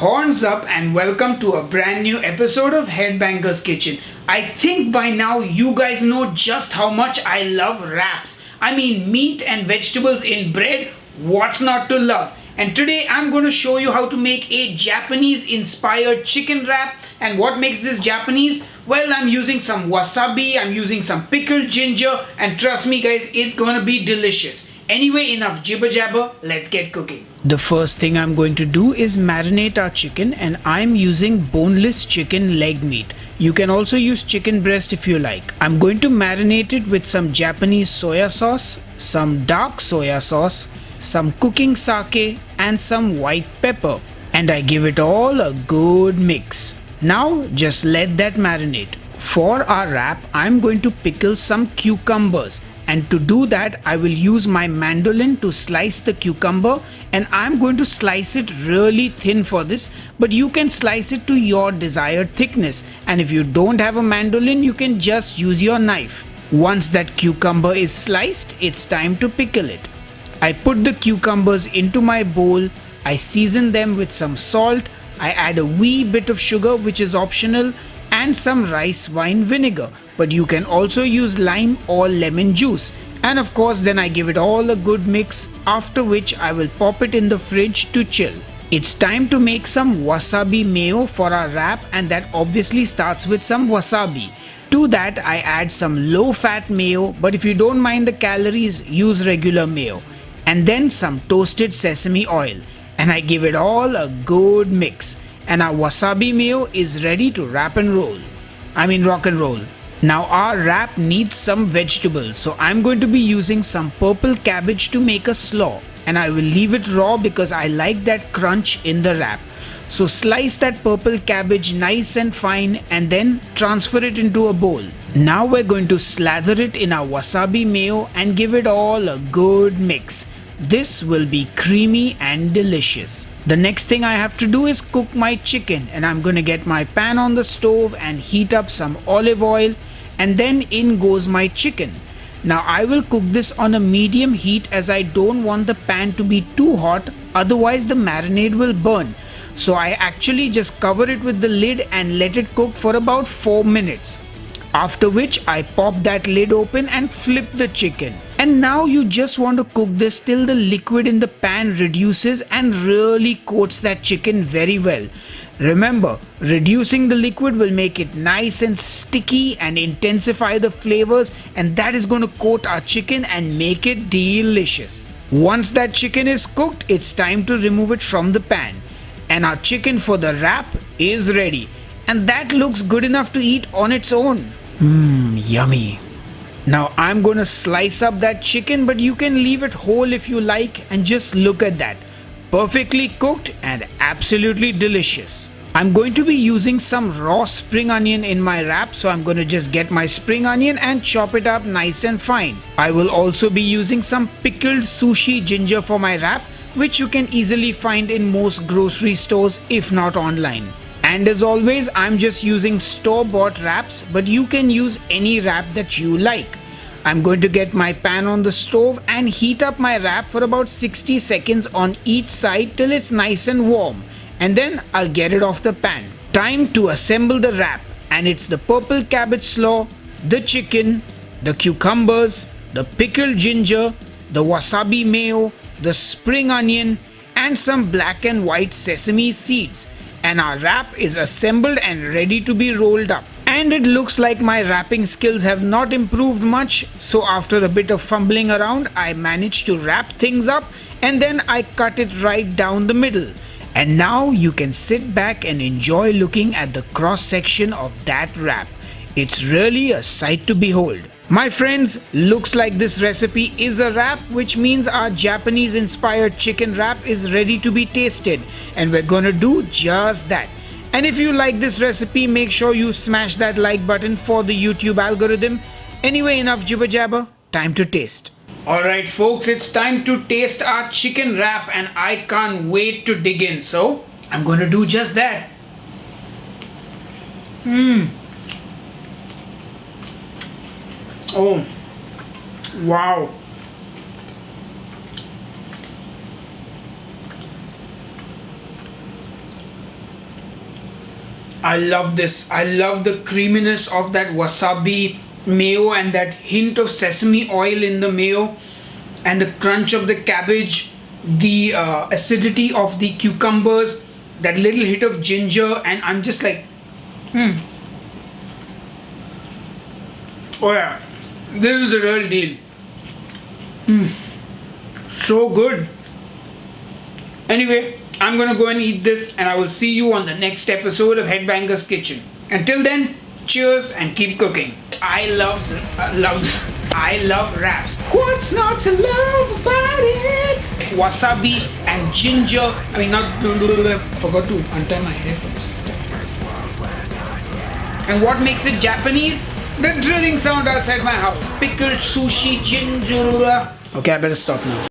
Horns up and welcome to a brand new episode of Headbanger's Kitchen. I think by now you guys know just how much I love wraps. I mean meat and vegetables in bread, what's not to love? And today I'm going to show you how to make a Japanese inspired chicken wrap. And what makes this Japanese? Well, I'm using some wasabi, I'm using some pickled ginger, and trust me guys, it's going to be delicious. Anyway, enough jibber jabber, let's get cooking. The first thing I'm going to do is marinate our chicken, and I'm using boneless chicken leg meat. You can also use chicken breast if you like. I'm going to marinate it with some Japanese soya sauce, some dark soya sauce, some cooking sake, and some white pepper. And I give it all a good mix. Now just let that marinate. For our wrap, I'm going to pickle some cucumbers. And to do that, I will use my mandolin to slice the cucumber, and I'm going to slice it really thin for this, but you can slice it to your desired thickness. And if you don't have a mandolin, you can just use your knife. Once that cucumber is sliced, it's time to pickle it. I put the cucumbers into my bowl, I season them with some salt, I add a wee bit of sugar which is optional, and some rice wine vinegar, but you can also use lime or lemon juice. And of course then I give it all a good mix, after which I will pop it in the fridge to chill. It's time to make some wasabi mayo for our wrap, and that obviously starts with some wasabi. To that I add some low fat mayo, but if you don't mind the calories, use regular mayo. And then some toasted sesame oil, and I give it all a good mix. And our wasabi mayo is ready to rock and roll. Now our wrap needs some vegetables, so I'm going to be using some purple cabbage to make a slaw, and I will leave it raw because I like that crunch in the wrap. So slice that purple cabbage nice and fine and then transfer it into a bowl. Now we're going to slather it in our wasabi mayo and give it all a good mix. This will be creamy and delicious. The next thing I have to do is cook my chicken, and I'm going to get my pan on the stove and heat up some olive oil, and then in goes my chicken. Now I will cook this on a medium heat as I don't want the pan to be too hot, otherwise the marinade will burn. So I actually just cover it with the lid and let it cook for about 4 minutes. After which I pop that lid open and flip the chicken. And now you just want to cook this till the liquid in the pan reduces and really coats that chicken very well. Remember, reducing the liquid will make it nice and sticky and intensify the flavors, and that is going to coat our chicken and make it delicious. Once that chicken is cooked, it's time to remove it from the pan. And our chicken for the wrap is ready. And that looks good enough to eat on its own. Yummy. Now I'm gonna slice up that chicken, but you can leave it whole if you like, and just look at that. Perfectly cooked and absolutely delicious. I'm going to be using some raw spring onion in my wrap, so I'm going to just get my spring onion and chop it up nice and fine. I will also be using some pickled sushi ginger for my wrap, which you can easily find in most grocery stores if not online. And as always, I'm just using store-bought wraps, but you can use any wrap that you like. I'm going to get my pan on the stove and heat up my wrap for about 60 seconds on each side till it's nice and warm. And then I'll get it off the pan. Time to assemble the wrap. And it's the purple cabbage slaw, the chicken, the cucumbers, the pickled ginger, the wasabi mayo, the spring onion, and some black and white sesame seeds. And our wrap is assembled and ready to be rolled up. And it looks like my wrapping skills have not improved much, so after a bit of fumbling around, I managed to wrap things up, and then I cut it right down the middle. And now you can sit back and enjoy looking at the cross section of that wrap. It's really a sight to behold. My friends, looks like this recipe is a wrap, which means our Japanese inspired chicken wrap is ready to be tasted, and we're gonna do just that. And if you like this recipe, make sure you smash that like button for the YouTube algorithm. Anyway, enough jibber jabber, time to taste. Alright folks, it's time to taste our chicken wrap, and I can't wait to dig in, so I'm gonna do just that. Oh, wow. I love this. I love the creaminess of that wasabi mayo and that hint of sesame oil in the mayo and the crunch of the cabbage, the acidity of the cucumbers, that little hit of ginger, and I'm just like, oh yeah, this is the real deal. So good. Anyway, I'm gonna go and eat this, and I will see you on the next episode of Headbanger's Kitchen. Until then, cheers and keep cooking. I love wraps. What's not to love about it? Wasabi and ginger. I mean, not. I forgot to untie my hair first. And what makes it Japanese? The drilling sound outside my house. Pickle, sushi, ginger. Okay, I better stop now.